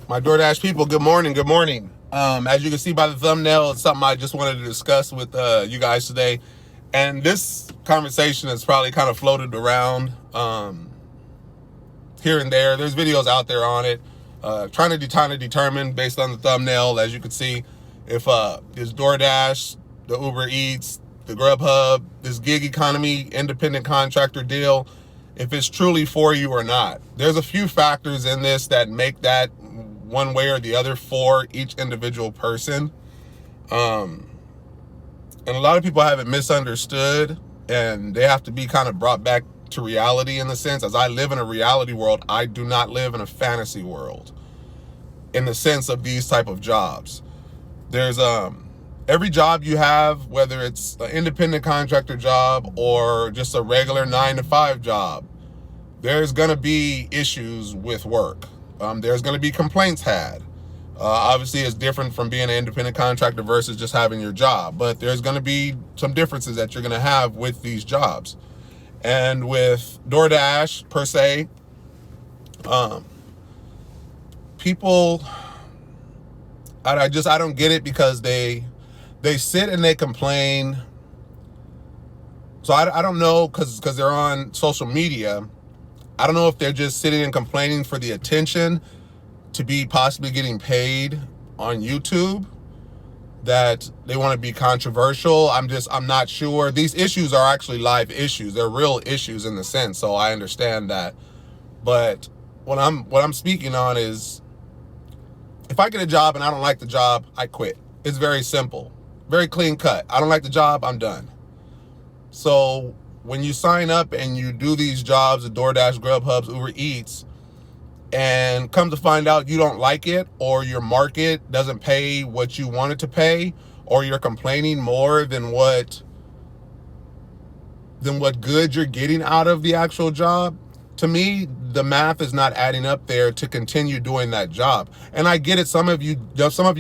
My Doordash people, good morning, good morning. As you can see by the thumbnail, it's something I just wanted to discuss with you guys today. And this conversation has probably kind of floated around here and there. There's videos out there on it, trying to determine based on the thumbnail, as you can see, if this Doordash, the Uber Eats, the Grubhub, this gig economy, independent contractor deal, if it's truly for you or not. There's a few factors in this that make that one way or the other for each individual person. And a lot of people have it misunderstood, and they have to be kind of brought back to reality in the sense, as I live in a reality world, I do not live in a fantasy world in the sense of these type of jobs. There's every job you have, whether it's an independent contractor job or just a regular 9-to-5 job, there's going to be issues with work. There's going to be complaints had. Obviously, it's different from being an independent contractor versus just having your job, but there's going to be some differences that you're going to have with these jobs. And with Doordash, per se, people, I don't get it, because they sit and they complain. So I don't know, because they're on social media, I don't know if they're just sitting and complaining for the attention to be possibly getting paid on YouTube, that they want to be controversial. I'm not sure. These issues are actually live issues. They're real issues in the sense, so I understand that. But what I'm speaking on is, if I get a job and I don't like the job, I quit. It's very simple, very clean cut. I don't like the job, I'm done. So when you sign up and you do these jobs at Doordash, Grubhubs, Uber Eats, and come to find out you don't like it, or your market doesn't pay what you want it to pay, or you're complaining more than what good you're getting out of the actual job, to me, the math is not adding up there to continue doing that job. And I get it. Some of you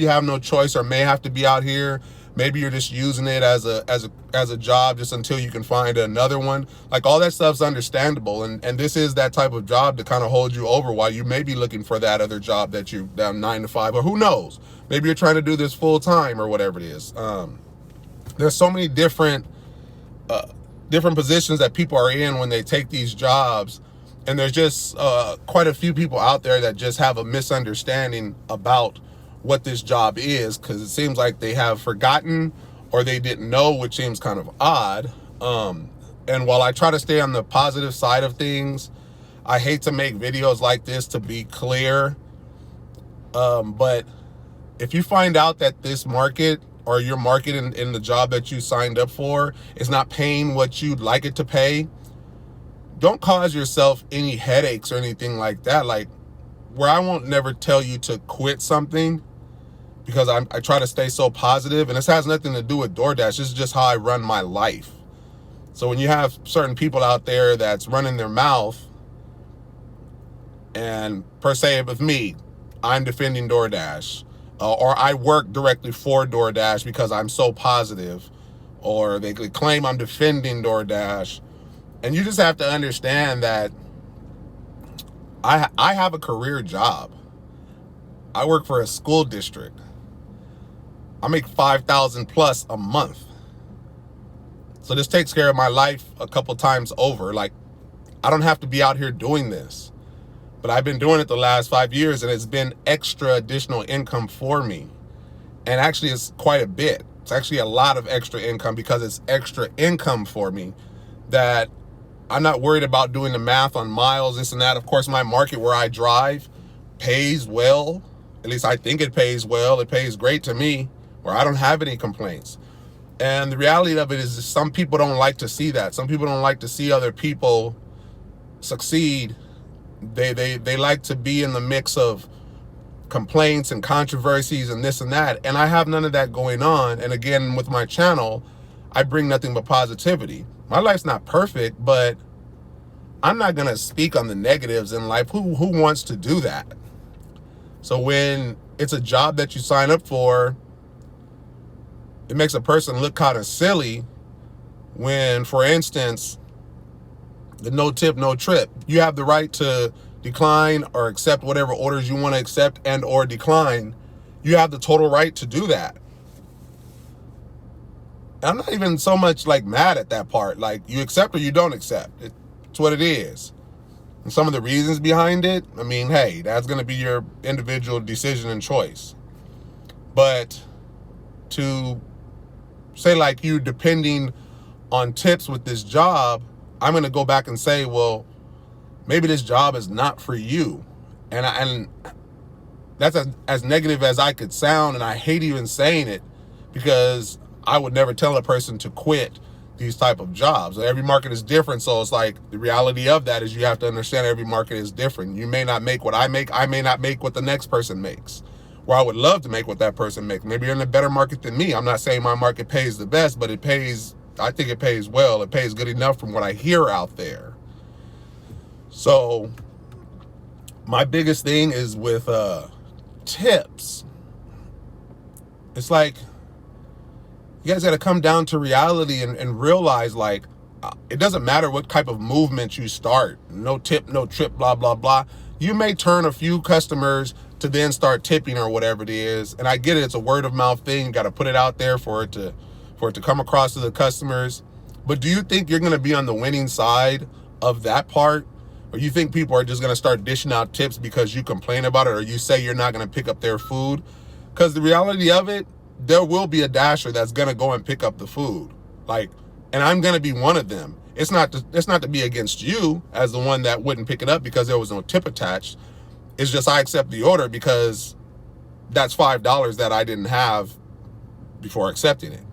have no choice, or may have to be out here. Maybe you're just using it as a job just until you can find another one. Like, all that stuff's understandable. And this is that type of job to kind of hold you over while you may be looking for that other job that 9-to-5, or who knows, maybe you're trying to do this full time or whatever it is. There's so many different positions that people are in when they take these jobs. And there's just quite a few people out there that just have a misunderstanding about what this job is, because it seems like they have forgotten, or they didn't know, which seems kind of odd. And while I try to stay on the positive side of things, I hate to make videos like this, to be clear. But if you find out that this market, or your market in the job that you signed up for, is not paying what you'd like it to pay, don't cause yourself any headaches or anything like that. Like, where I won't never tell you to quit something, because I try to stay so positive, and this has nothing to do with Doordash. This is just how I run my life. So when you have certain people out there that's running their mouth, and per se with me, I'm defending Doordash, or I work directly for Doordash because I'm so positive, or they claim I'm defending Doordash. And you just have to understand that I have a career job. I work for a school district. I make $5,000 plus a month. So this takes care of my life a couple times over. Like, I don't have to be out here doing this. But I've been doing it the last 5 years, and it's been extra additional income for me. And actually, it's quite a bit. It's actually a lot of extra income, because it's extra income for me that I'm not worried about doing the math on miles, this and that. Of course, my market where I drive pays well. At least I think it pays well. It pays great to me, where I don't have any complaints. And the reality of it is, some people don't like to see that. Some people don't like to see other people succeed. They like to be in the mix of complaints and controversies and this and that. And I have none of that going on. And again, with my channel, I bring nothing but positivity. My life's not perfect, but I'm not going to speak on the negatives in life. Who wants to do that? So when it's a job that you sign up for, it makes a person look kind of silly when, for instance, the no tip, no trip, you have the right to decline or accept whatever orders you want to accept and or decline. You have the total right to do that. And I'm not even so much like mad at that part. Like, you accept or you don't accept. It's what it is. And some of the reasons behind it, I mean, hey, that's going to be your individual decision and choice. But to say like you depending on tips with this job, I'm going to go back and say, well, maybe this job is not for you. And that's as negative as I could sound, and I hate even saying it, because I would never tell a person to quit these type of jobs. Every market is different, so it's like the reality of that is you have to understand every market is different. You may not make what I make. I may not make what the next person makes, where I would love to make what that person makes. Maybe you're in a better market than me. I'm not saying my market pays the best, but it pays, I think it pays well. It pays good enough from what I hear out there. So my biggest thing is with tips. It's like, you guys got to come down to reality and realize, like, it doesn't matter what type of movement you start. No tip, no trip, blah, blah, blah. You may turn a few customers to then start tipping or whatever it is. And I get it. It's a word of mouth thing. You got to put it out there for it to come across to the customers. But do you think you're going to be on the winning side of that part? Or you think people are just going to start dishing out tips because you complain about it, or you say you're not going to pick up their food? Because the reality of it, there will be a dasher that's going to go and pick up the food. Like, and I'm going to be one of them. It's not to be against you as the one that wouldn't pick it up because there was no tip attached. It's just I accept the order because that's $5 that I didn't have before accepting it.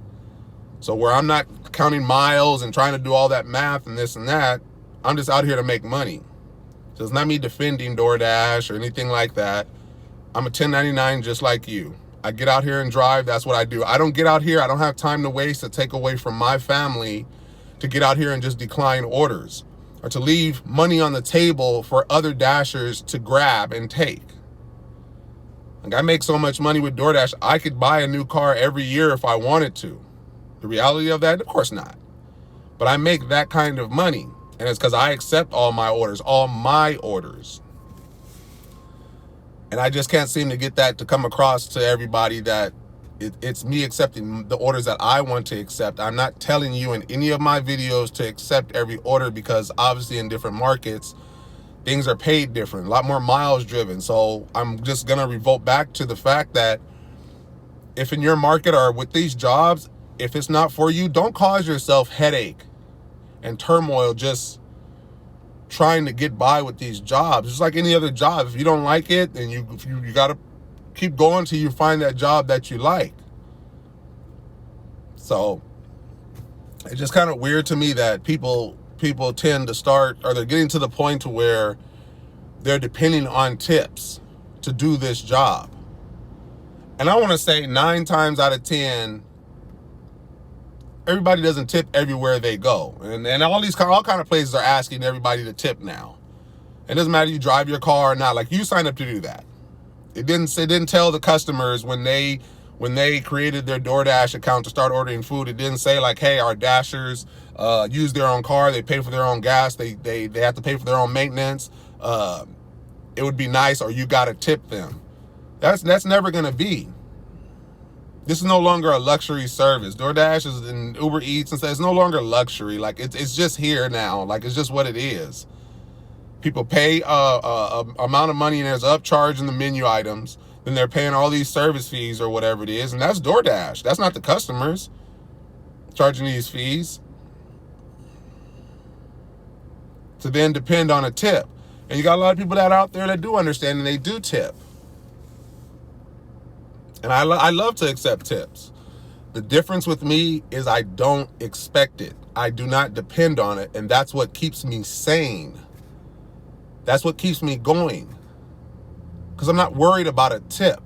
So where I'm not counting miles and trying to do all that math and this and that, I'm just out here to make money. So it's not me defending Doordash or anything like that. I'm a 1099 just like you. I get out here and drive. That's what I do. I don't get out here. I don't have time to waste to take away from my family to get out here and just decline orders or to leave money on the table for other dashers to grab and take. Like, I make so much money with Doordash, I could buy a new car every year if I wanted to. The reality of that, of course not. But I make that kind of money. And it's because I accept all my orders. And I just can't seem to get that to come across to everybody that it's me accepting the orders that I want to accept. I'm not telling you in any of my videos to accept every order, because obviously in different markets, things are paid different, a lot more miles driven. So I'm just going to revert back to the fact that if in your market or with these jobs, if it's not for you, don't cause yourself headache and turmoil just trying to get by with these jobs. It's like any other job. If you don't like it, then you got to keep going till you find that job that you like. So it's just kind of weird to me that people tend to start, or they're getting to the point to where they're depending on tips to do this job. And I want to say 9 times out of 10, everybody doesn't tip everywhere they go. And all kind of places are asking everybody to tip now. It doesn't matter if you drive your car or not. Like, you signed up to do that. It didn't tell the customers when they created their Doordash account to start ordering food. It didn't say like, hey, our dashers use their own car, they pay for their own gas, they have to pay for their own maintenance. It would be nice, or you got to tip them. That's never going to be. This is no longer a luxury service. Doordash is in Uber Eats and stuff. It's no longer luxury. Like, it's just here now. Like, it's just what it is. People pay a amount of money and there's an upcharge in the menu items. Then they're paying all these service fees or whatever it is. And that's Doordash. That's not the customers charging these fees to then depend on a tip. And you got a lot of people that are out there that do understand and they do tip. And I love to accept tips. The difference with me is I don't expect it. I do not depend on it. And that's what keeps me sane. That's what keeps me going. Because I'm not worried about a tip.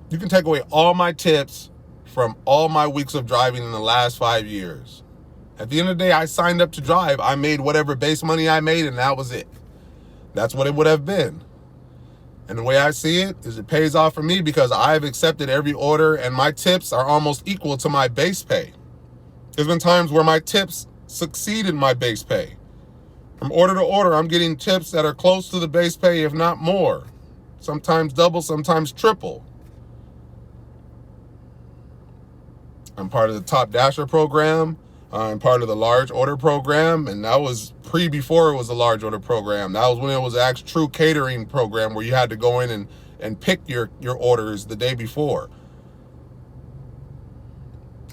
You can take away all my tips from all my weeks of driving in the last 5 years. At the end of the day, I signed up to drive. I made whatever base money I made, and that was it. That's what it would have been. And the way I see it is it pays off for me because I've accepted every order and my tips are almost equal to my base pay. There's been times where my tips succeeded my base pay. From order to order, I'm getting tips that are close to the base pay, if not more. Sometimes double, sometimes triple. I'm part of the Top Dasher program. I'm part of the large order program, and that was before it was a large order program. That was when it was an actual true catering program where you had to go in and pick your orders the day before.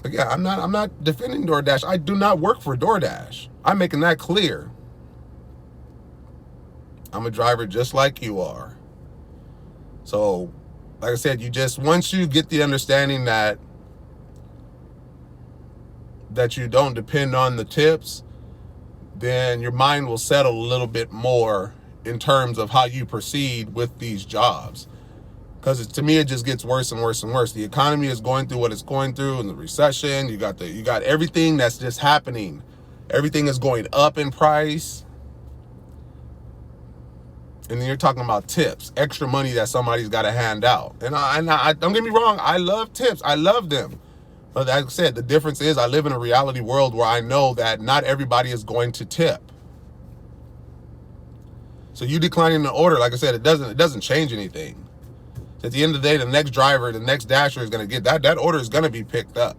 But yeah, I'm not defending DoorDash. I do not work for DoorDash. I'm making that clear. I'm a driver just like you are. So, like I said, once you get the understanding that you don't depend on the tips, then your mind will settle a little bit more in terms of how you proceed with these jobs. Because to me, it just gets worse and worse and worse. The economy is going through what it's going through, and the recession. You got everything that's just happening. Everything is going up in price. And then you're talking about tips, extra money that somebody's got to hand out. And I don't get me wrong, I love tips. I love them. But like I said, the difference is I live in a reality world where I know that not everybody is going to tip. So you declining the order, like I said, it doesn't change anything. At the end of the day, the next driver, the next dasher is going to get that order is going to be picked up.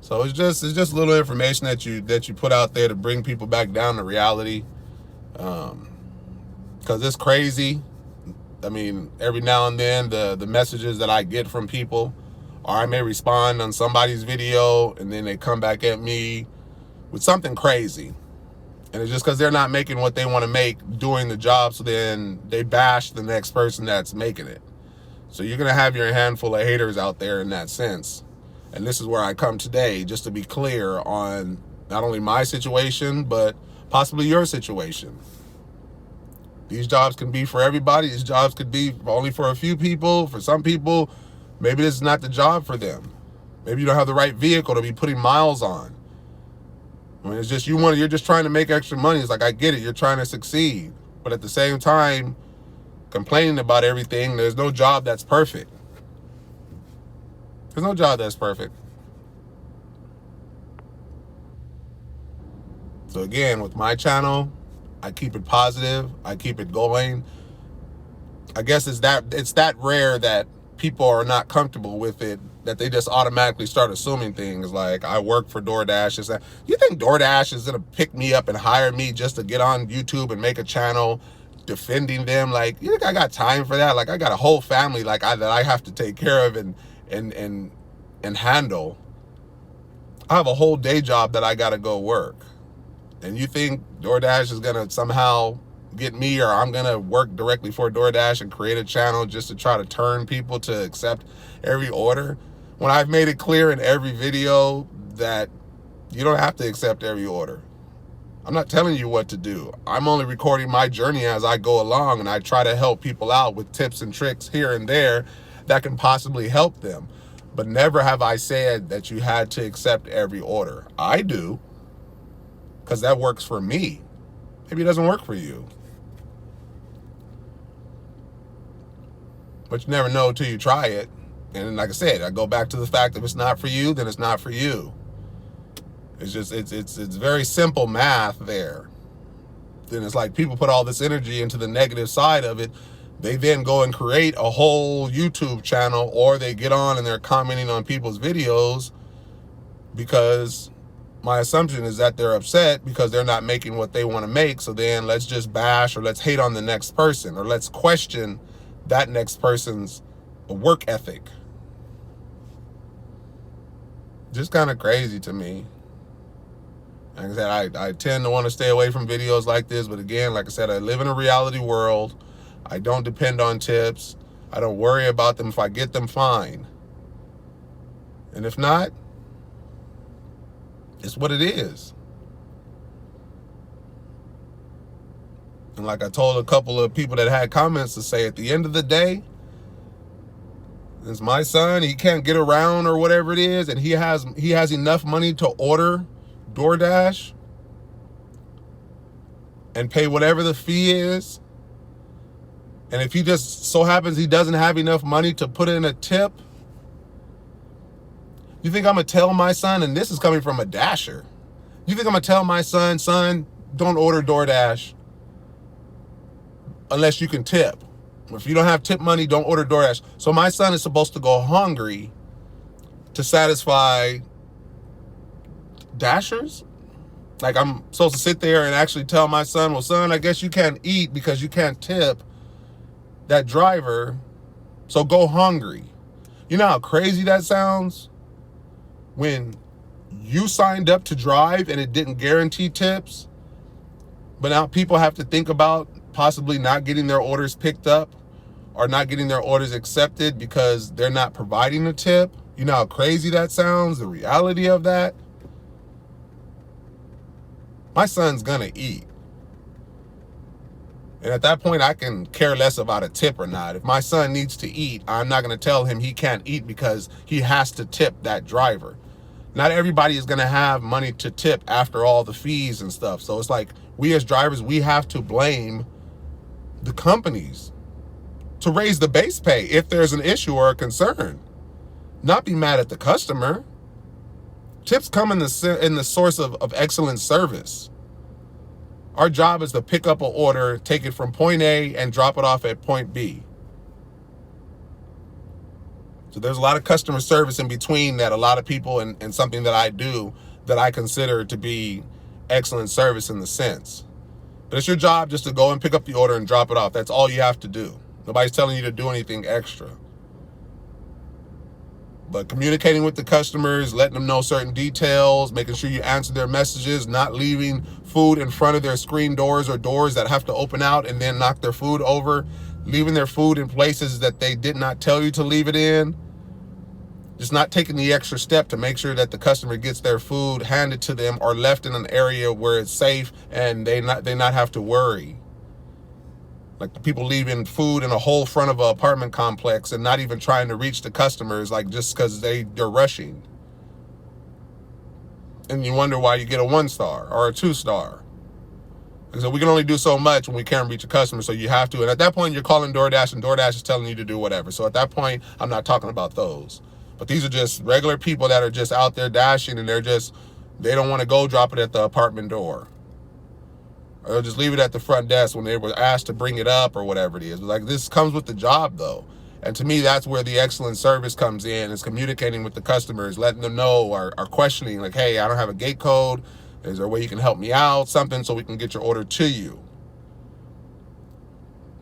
So it's just a little information that you put out there to bring people back down to reality. Because it's crazy. I mean, every now and then the messages that I get from people, or I may respond on somebody's video and then they come back at me with something crazy. And it's just because they're not making what they want to make doing the job, so then they bash the next person that's making it. So you're going to have your handful of haters out there in that sense. And this is where I come today, just to be clear on not only my situation, but possibly your situation. These jobs can be for everybody. These jobs could be only for a few people. For some people, maybe this is not the job for them. Maybe you don't have the right vehicle to be putting miles on. I mean, it's just you're just trying to make extra money. It's like, I get it. You're trying to succeed. But at the same time, complaining about everything, there's no job that's perfect. There's no job that's perfect. So again, with my channel, I keep it positive. I keep it going. I guess it's that rare that people are not comfortable with it, that they just automatically start assuming things like I work for DoorDash. You think DoorDash is going to pick me up and hire me just to get on YouTube and make a channel defending them? Like, you think I got time for that? Like, I got a whole family that I have to take care of and handle. I have a whole day job that I got to go work. And you think DoorDash is going to somehow get me, or I'm going to work directly for DoorDash and create a channel just to try to turn people to accept every order? When I've made it clear in every video that you don't have to accept every order. I'm not telling you what to do. I'm only recording my journey as I go along, and I try to help people out with tips and tricks here and there that can possibly help them. But never have I said that you had to accept every order. I do, because that works for me. Maybe it doesn't work for you. But you never know until you try it. And like I said, I go back to the fact that if it's not for you, then it's not for you. It's just, it's very simple math there. Then it's like people put all this energy into the negative side of it. They then go and create a whole YouTube channel, or they get on and they're commenting on people's videos because my assumption is that they're upset because they're not making what they want to make. So then let's just bash, or let's hate on the next person, or let's question that next person's work ethic. Just kind of crazy to me. Like I said, I tend to want to stay away from videos like this. But again, like I said, I live in a reality world. I don't depend on tips. I don't worry about them. If I get them, fine. And if not, it's what it is. And like I told a couple of people that had comments to say, at the end of the day, it's my son. He can't get around or whatever it is, and he has enough money to order DoorDash and pay whatever the fee is. And if he just so happens he doesn't have enough money to put in a tip, you think I'm gonna tell my son? And this is coming from a dasher. You think I'm gonna tell my son, don't order DoorDash unless you can tip. If you don't have tip money, don't order DoorDash. So my son is supposed to go hungry to satisfy Dashers? Like, I'm supposed to sit there and actually tell my son, well, son, I guess you can't eat because you can't tip that driver, so go hungry. You know how crazy that sounds? When you signed up to drive and it didn't guarantee tips, but now people have to think about possibly not getting their orders picked up or not getting their orders accepted because they're not providing a tip. You know how crazy that sounds, the reality of that? My son's gonna eat. And at that point, I can care less about a tip or not. If my son needs to eat, I'm not gonna tell him he can't eat because he has to tip that driver. Not everybody is gonna have money to tip after all the fees and stuff. So it's like, we as drivers, we have to blame the companies to raise the base pay if there's an issue or a concern. Not be mad at the customer. Tips come in the source of excellent service. Our job is to pick up an order, take it from point A and drop it off at point B. So there's a lot of customer service in between that a lot of people and something that I do that I consider to be excellent service in the sense. But it's your job just to go and pick up the order and drop it off. That's all you have to do. Nobody's telling you to do anything extra. But communicating with the customers, letting them know certain details, making sure you answer their messages, not leaving food in front of their screen doors or doors that have to open out and then knock their food over, leaving their food in places that they did not tell you to leave it in. Just not taking the extra step to make sure that the customer gets their food handed to them or left in an area where it's safe and they not have to worry. Like the people leaving food in a whole front of an apartment complex and not even trying to reach the customers, like just because they're rushing. And you wonder why you get a 1-star or a 2-star. So we can only do so much when we can't reach a customer, so you have to. And at that point, you're calling DoorDash, and DoorDash is telling you to do whatever. So at that point, I'm not talking about those. But these are just regular people that are just out there dashing, and they don't want to go drop it at the apartment door. Or they'll just leave it at the front desk when they were asked to bring it up or whatever it is. But like, this comes with the job, though. And to me, that's where the excellent service comes in, is communicating with the customers, letting them know or questioning, like, hey, I don't have a gate code. Is there a way you can help me out? Something so we can get your order to you.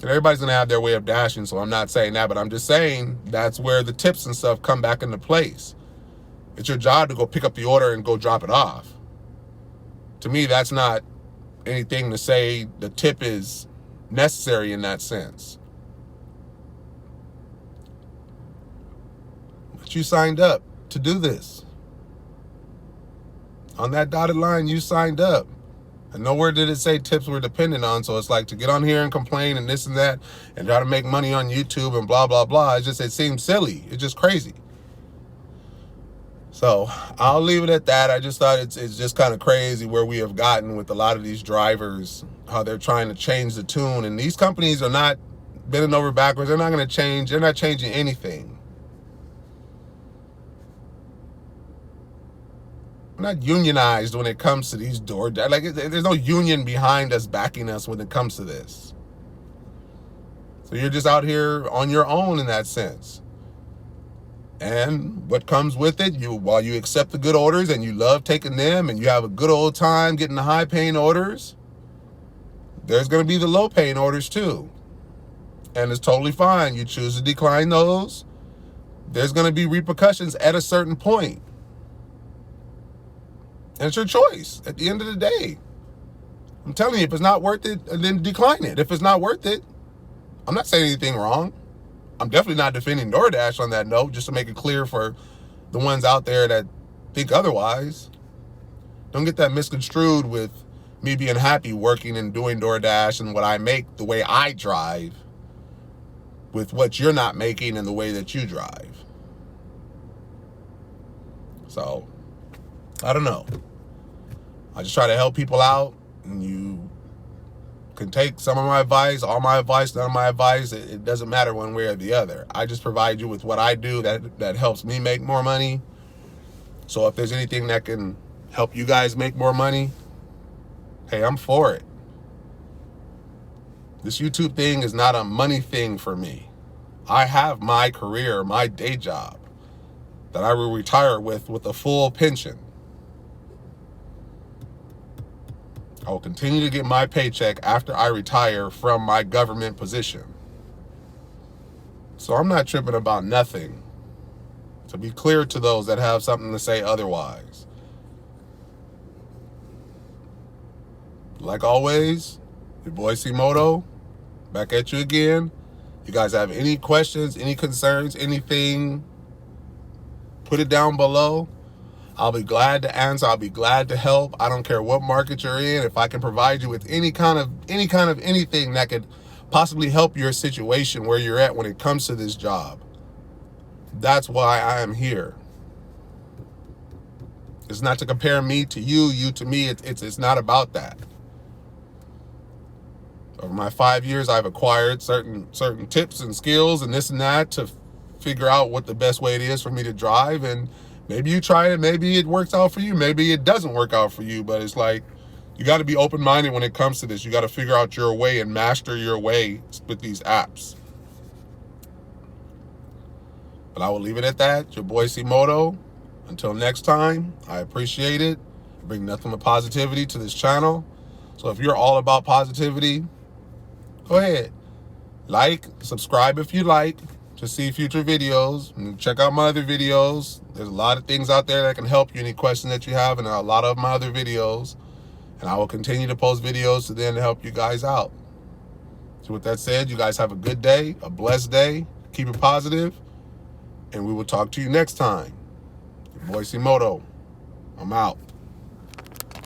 And everybody's going to have their way of dashing, so I'm not saying that, but I'm just saying that's where the tips and stuff come back into place. It's your job to go pick up the order and go drop it off. To me, that's not anything to say the tip is necessary in that sense. But you signed up to do this. On that dotted line, you signed up. And nowhere did it say tips were dependent on. So it's like, to get on here and complain and this and that and try to make money on YouTube and blah, blah, blah. It seems silly. It's just crazy. So I'll leave it at that. I just thought it's just kind of crazy where we have gotten with a lot of these drivers, how they're trying to change the tune. And these companies are not bending over backwards. They're not going to change. They're not changing anything. We're not unionized when it comes to these Doordash. Like, there's no union behind us backing us when it comes to this. So you're just out here on your own in that sense. And what comes with it, while you accept the good orders and you love taking them and you have a good old time getting the high paying orders, there's going to be the low paying orders too. And it's totally fine. You choose to decline those. There's going to be repercussions at a certain point. And it's your choice at the end of the day. I'm telling you, if it's not worth it, then decline it. If it's not worth it, I'm not saying anything wrong. I'm definitely not defending DoorDash on that note, just to make it clear for the ones out there that think otherwise. Don't get that misconstrued with me being happy working and doing DoorDash and what I make the way I drive with what you're not making and the way that you drive. So, I don't know. I just try to help people out, and you can take some of my advice, all my advice, none of my advice. It doesn't matter one way or the other. I just provide you with what I do that helps me make more money. So if there's anything that can help you guys make more money, hey, I'm for it. This YouTube thing is not a money thing for me. I have my career, my day job that I will retire with a full pension. I will continue to get my paycheck after I retire from my government position. So I'm not tripping about nothing. To be clear to those that have something to say otherwise. Like always, your boy C-Moto, back at you again. You guys have any questions, any concerns, anything, put it down below. I'll be glad to answer. I'll be glad to help. I don't care what market you're in. If I can provide you with any kind of anything that could possibly help your situation where you're at when it comes to this job, that's why I am here. It's not to compare me to you, you to me. It's not about that. Over my 5 years, I've acquired certain tips and skills and this and that to figure out what the best way it is for me to drive. And maybe you try it, maybe it works out for you, maybe it doesn't work out for you. But it's like, you got to be open-minded when it comes to this. You got to figure out your way and master your way with these apps. But I will leave it at that. Your boy C-Moto. Until next time, I appreciate it. I bring nothing but positivity to this channel. So if you're all about positivity, go ahead. Like, subscribe if you like to see future videos. And check out my other videos. There's a lot of things out there that can help you. Any questions that you have, and a lot of my other videos. And I will continue to post videos to then help you guys out. So with that said, you guys have a good day, a blessed day. Keep it positive. And we will talk to you next time. Your boy C-Moto. I'm out.